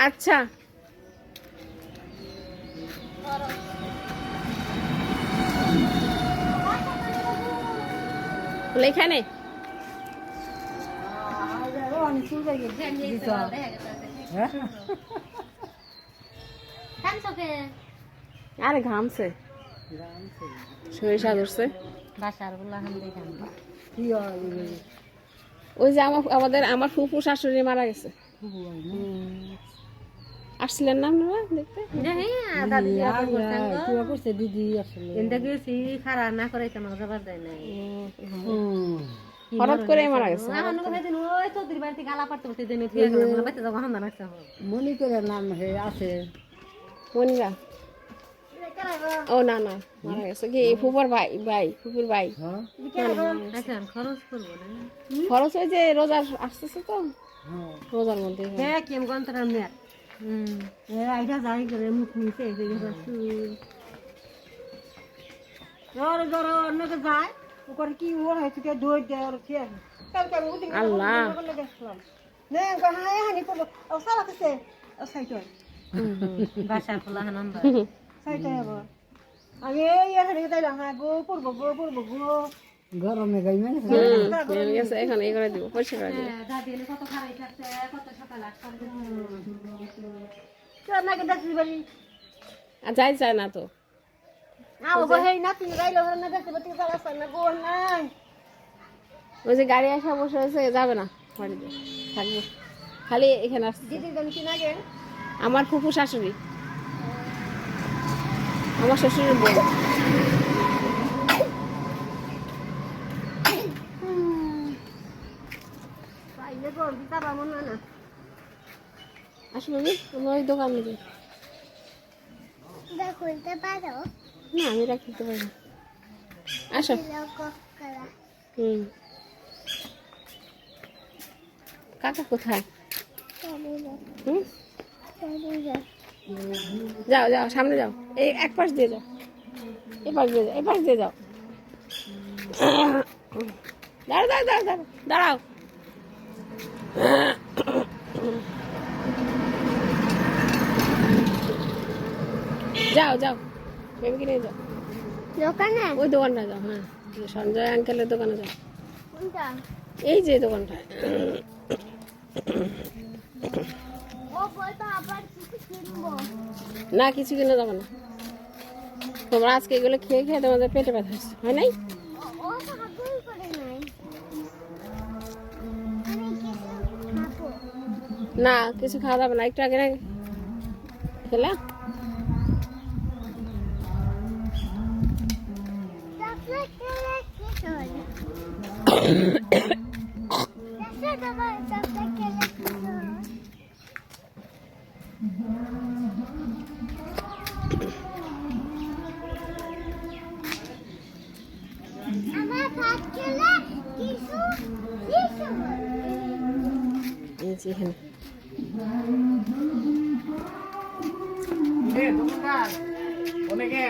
আচ্ছা এখানে আরে ঘামছে সরিষা ধরছে ওই যে আমার ফুফু শাশুড়ি মারা গেছে আসছিলেন না আপনারা দেখতে হঠাৎ করে মারা গেছে মনিকের নাম আছে মনিরা ও না না মারা গেছে কি ফুফুর ফুফুর ভাই খরচ ওই যে রোজার আসতেছে তো রোজার মধ্যে গরমে গাই এখন এই করে দিব পরিষ্কার করে দিব যাই যায় না তো ওই যে গাড়ি আসা বসে আছে যাবে না বাড়িতে থাকবে খালি এখানে আসছে আমার ফুফু শাশুড়ি আমার শ্বশুরের বোন আসো আমি ওই দোকানে যাই না আমি রাখতে পারি না আসো কাকা কোথায় যাও যাও সামনে যাও এই এক পাশ দিয়ে যাও এ পাশ দিয়ে যাও দাঁড়াও দাঁড়াও দাঁড়াও দাঁড়াও যাও যাও বেবিকে নিয়ে যাও দোকানে ওই দোকানটা যাও হ্যাঁ সঞ্জয় আঙ্কেলের দোকানে যাও এই যে দোকানটা না কিছু কিনে যাবো না তোমরা আজকে এগুলো খেয়ে খেয়ে তোমাদের পেটে ব্যথা হচ্ছে হয় নাই না কিছু খাওয়া যাবে না একটু আগে না খেলা এখানে অনেকে